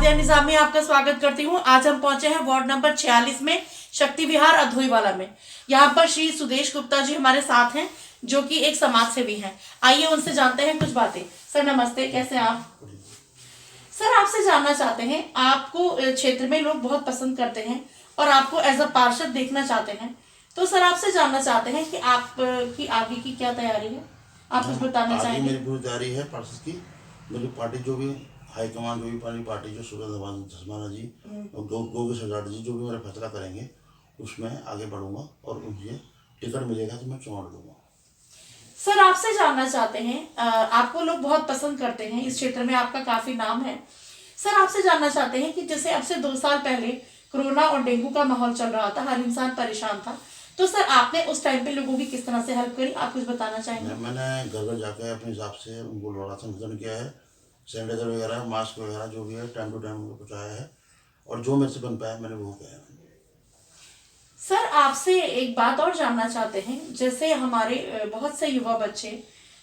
नादिया निजामी आपका स्वागत करती हूँ। आज हम पहुंचे हैं वार्ड नंबर 46 में, शक्ति विहार अधोईवाला में। यहाँ पर श्री सुदेश गुप्ता जी हमारे साथ हैं, जो कि एक समाज सेवी हैं। आइए उनसे जानते हैं कुछ बातें। सर नमस्ते, कैसे हैं आप? सर आपसे जानना चाहते हैं, आपको क्षेत्र में लोग बहुत पसंद करते हैं और आपको एज अ पार्षद देखना चाहते हैं, तो सर आपसे जानना चाहते हैं कि आपकी आगे की क्या तैयारी है, आप कुछ बताना चाहेंगे? मेरी पूरी तैयारी है पार्षद की। मेरी पार्टी जो भी हाईकमान, जो भी पार्टी पार्टी जो सूरज धसमाना जी और गो सजाट जी जो भी मेरा फैसला करेंगे उसमें आगे बढ़ूंगा और मुझे टिकट मिलेगा तो मैं चुनाव लड़ूंगा। सर आपसे जानना चाहते हैं, आपको लोग बहुत पसंद करते हैं, इस क्षेत्र में आपका काफी नाम है। सर आपसे जानना चाहते हैं कि जैसे अब से 2 साल पहले कोरोना और डेंगू का माहौल चल रहा था, हर इंसान परेशान था, तो सर आपने उस टाइम पे लोगों की किस तरह से हेल्प करी, आप कुछ बताना चाहेंगे? मैंने घर घर जाकर अपने हिसाब से उनको राशन वितरण किया है, सैनिटाइजर वगैरह, मास्क वगैरह जो भी है टाइम टू टाइम उनको पहुँचाया है और जो मेरे से बन पाया मैंने वो किया है। सर आपसे एक बात और जानना चाहते हैं, जैसे हमारे बहुत से युवा बच्चे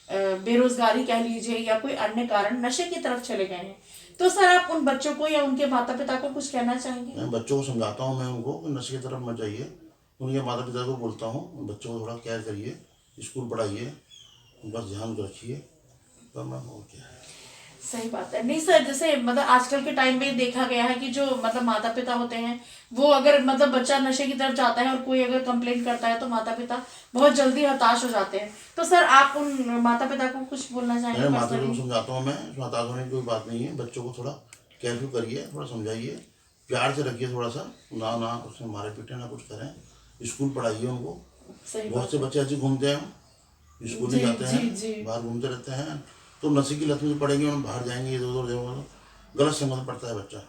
बेरोजगारी कह लीजिए या कोई अन्य कारण नशे की तरफ चले गए हैं, तो सर आप उन बच्चों को या उनके माता पिता को कुछ कहना चाहेंगे? मैं बच्चों को समझाता हूँ, मैं उनको नशे की तरफ मत जाइए। उनके माता पिता को बोलता हूँ बच्चों को थोड़ा केयर करिए, स्कूल पढ़ाइए, बस ध्यान रखिए, तो मैं और क्या है। सही बात है। नहीं सर, जैसे मतलब आजकल के टाइम में देखा गया है कि जो मतलब माता पिता होते हैं, वो अगर मतलब बच्चा नशे की तरफ जाता है और कोई अगर कंप्लेंट करता है तो माता पिता बहुत जल्दी हताश हो जाते हैं, तो सर आप उन माता पिता को कुछ बोलना चाहेंगे? मैं माता पिता को समझाता हूँ, मैं हताश होने की कोई बात नहीं है। बच्चों को थोड़ा केयरफुल करिए, थोड़ा समझाइए, प्यार से रखिए, थोड़ा सा ना ना उसमें मारे पीटे ना कुछ करें, स्कूल पढ़ाइए उनको। बहुत से बच्चे ऐसे घूमते हैं, स्कूल नहीं जाते हैं, बाहर घूमते रहते हैं, तो नशे की लत में पड़ेंगे, उन्हें बाहर जाएंगे, इधर उधर जाएंगे तो गलत संगत पड़ता है बच्चा।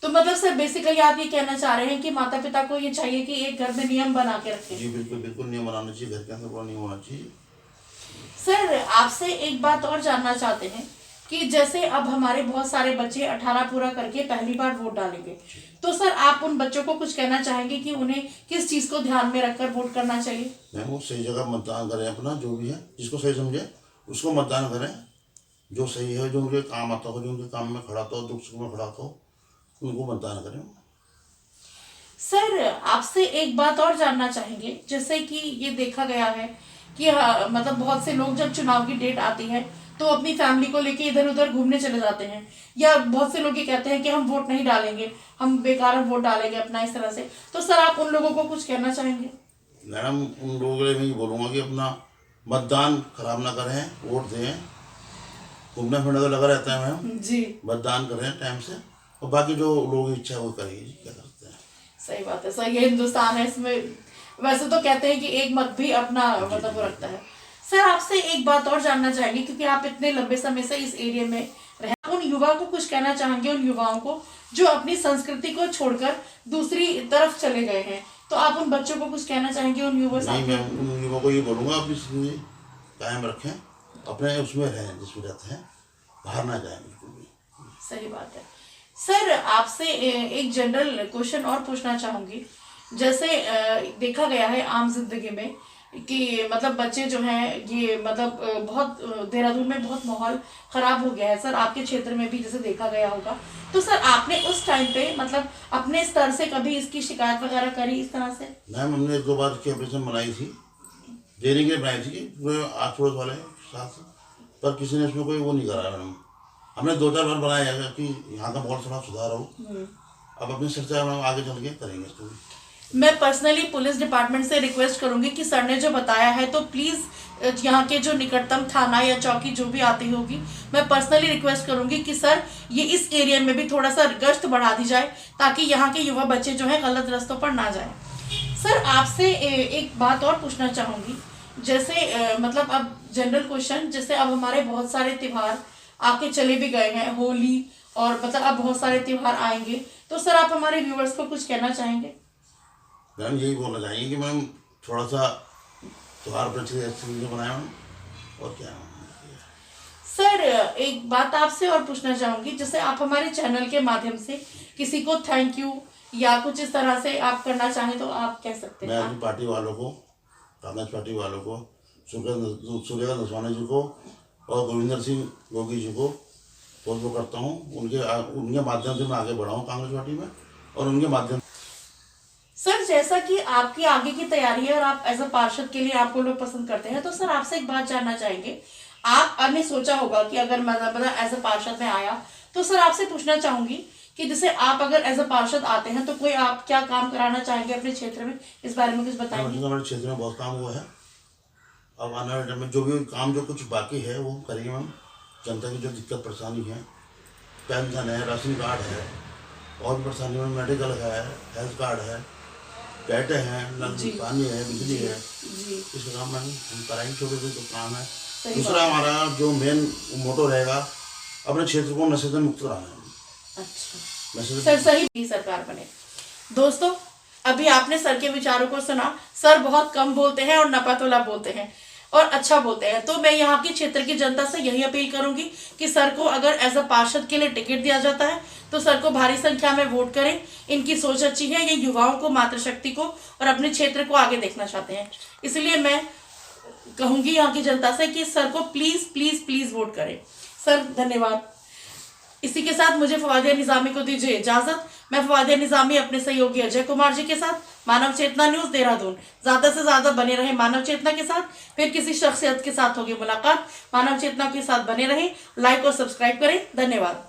तो मतलब सर बेसिकली आप ये कहना चाह रहे हैं कि माता पिता को ये चाहिए कि एक घर में नियम बना के रखें? जी बिल्कुल बिल्कुल, नियम बनाना चाहिए, घर के अंदर पूरा नियम होना चाहिए। सर आपसे एक बात और जानना चाहते हैं कि जैसे अब हमारे बहुत सारे बच्चे 18 पूरा करके पहली बार वोट डालेंगे, तो सर आप उन बच्चों को कुछ कहना चाहेंगे कि उन्हें किस चीज को ध्यान में रखकर वोट करना चाहिए? मैं वो सही जगह मतदान करें, अपना जो भी है जिसको सही समझे उसको मतदान करें, जो सही है, जो उनके काम आता हो, जो उनके काम में खड़ा हो, दुख सुख में खड़ा हो, उनको मतदान करें। सर आपसे एक बात और जानना चाहेंगे, जैसे कि ये देखा गया है कि मतलब बहुत से लोग जब चुनाव की डेट आती है तो अपनी फैमिली को लेके इधर उधर घूमने चले जाते हैं, या बहुत से लोग ये कहते हैं कि हम वोट नहीं डालेंगे, हम बेकार वोट डालेंगे अपना, इस तरह से, तो सर आप उन लोगों को कुछ कहना चाहेंगे? मैडम उन लोगों के लिए मैं ये बोलूँगा कि अपना मतदान खराब ना करें, वोट दें, घूमना फिरना तो लगा रहता है मैम जी, मतदान करें टाइम से, और बाकी जो लोगों की इच्छा है वो करिए जी, क्या करते हैं। सही बात है सर, ये हिंदुस्तान है, इसमें वैसे तो कहते हैं कि एक मत भी अपना मतलब वो रखता है। सर आपसे एक बात और जानना चाहेंगे, क्योंकि आप इतने लंबे समय से इस एरिया में रहे, उन युवा को कुछ कहना चाहेंगे, उन युवाओं को जो अपनी संस्कृति को छोड़कर दूसरी तरफ चले गए हैं, तो आप उन बच्चों को कुछ कहना चाहेंगे, उन युवा? नहीं, मैं उन युवा को ये बोलूँगा अपनी कायम रखें, अपने उसमें रहें जिसमें रहते हैं, बाहर ना जाए बिल्कुल भी। सही बात है। सर आपसे एक जनरल क्वेश्चन और पूछना चाहूंगी, जैसे देखा गया है आम जिंदगी में कि मतलब बच्चे जो हैं ये मतलब बहुत देहरादून में बहुत माहौल खराब हो गया है, सर आपके क्षेत्र में भी जैसे देखा गया होगा, तो सर आपने उस टाइम पे मतलब अपने स्तर से कभी इसकी शिकायत वगैरह करी इस तरह से? मैम हमने 1-2 बार की ऑपरेशन बनाई थी, देने के लिए बनाई थी पूरे आस पड़ोस वाले साथ, पर किसी ने इसमें कोई वो नहीं करा मैडम। हमने 2-4 बार बनाया है कि यहाँ का माहौल थोड़ा सुधार हो, अब अपनी चर्चा हम आगे चल के करेंगे इसको भी। मैं पर्सनली पुलिस डिपार्टमेंट से रिक्वेस्ट करूंगी कि सर ने जो बताया है तो प्लीज यहाँ के जो निकटतम थाना या चौकी जो भी आती होगी, मैं पर्सनली रिक्वेस्ट करूंगी कि सर ये इस एरिया में भी थोड़ा सा गश्त बढ़ा दी जाए, ताकि यहाँ के युवा बच्चे जो है गलत रास्तों पर ना जाए। सर आपसे एक बात और पूछना चाहूंगी, जैसे मतलब अब जनरल क्वेश्चन, जैसे अब हमारे बहुत सारे त्योहार आके चले भी गए हैं, होली और मतलब अब बहुत सारे त्योहार आएंगे, तो सर आप हमारे व्यूअर्स को कुछ कहना चाहेंगे? मैम यही बोलना चाहेंगे कि मैम थोड़ा सा त्योहार पर अच्छे से बनाए मैम, और क्या। सर एक बात आपसे और पूछना चाहूंगी, जैसे आप हमारे चैनल के माध्यम से किसी को थैंक यू या कुछ इस तरह से आप करना चाहें तो आप कह सकते हैं। मैं अपनी पार्टी वालों को, कांग्रेस पार्टी वालों को, सूर्यकांत धसमाना जी को और गोविंदर सिंह गोगी जी को बहुत वो करता हूँ, उनके माध्यम से मैं आगे बढ़ा हूँ कांग्रेस पार्टी में, और उनके माध्यम। सर जैसा कि आपकी आगे की तैयारी है और आप एज अ पार्षद के लिए आपको लोग पसंद करते हैं, तो सर आपसे एक बात जानना चाहेंगे। आपने सोचा होगा कि अगर मतलब एज अ पार्षद में आया, तो सर आपसे पूछना चाहूंगी कि जैसे आप अगर एज अ पार्षद आते हैं तो कोई आप क्या काम कराना चाहेंगे अपने क्षेत्र में, इस बारे में कुछ बताएंगे। हमारे क्षेत्र में बहुत काम हुआ है, अब आने वाले टाइम में जो भी काम जो कुछ बाकी है वो करेंगे मैम। जनता की जो दिक्कत परेशानी है, पेंशन है, राशन कार्ड है, और भी परेशानी में मेडिकल है, हेल्थ कार्ड है, कैटे हैं, नल पानी है, बिजली है, इस काम में हम कराएंगे। छोटे छोटे जो काम है। दूसरा हमारा जो मेन मोटो रहेगा, अपने क्षेत्र को नशे से मुक्त कराना है। अच्छा सर, सही सरकार बने। दोस्तों अभी आपने सर के विचारों को सुना। सर बहुत कम बोलते हैं और नपतोला बोलते हैं और अच्छा बोलते हैं। तो मैं यहाँ की क्षेत्र की जनता से यही अपील करूंगी कि सर को अगर एज अ पार्षद के लिए टिकट दिया जाता है तो सर को भारी संख्या में वोट करें। इनकी सोच अच्छी है, ये युवाओं को, मातृशक्ति को और अपने क्षेत्र को आगे देखना चाहते हैं। इसलिए मैं कहूंगी यहाँ की जनता से कि सर को प्लीज प्लीज प्लीज वोट करें। सर धन्यवाद। इसी के साथ मुझे फवादिया निजामी को दीजिए इजाजत। मैं फवादिया निजामी अपने सहयोगी अजय कुमार जी के साथ मानव चेतना न्यूज देहरादून। ज्यादा से ज्यादा बने रहे मानव चेतना के साथ, फिर किसी शख्सियत के साथ होगी मुलाकात। मानव चेतना के साथ बने रहे, लाइक और सब्सक्राइब करें। धन्यवाद।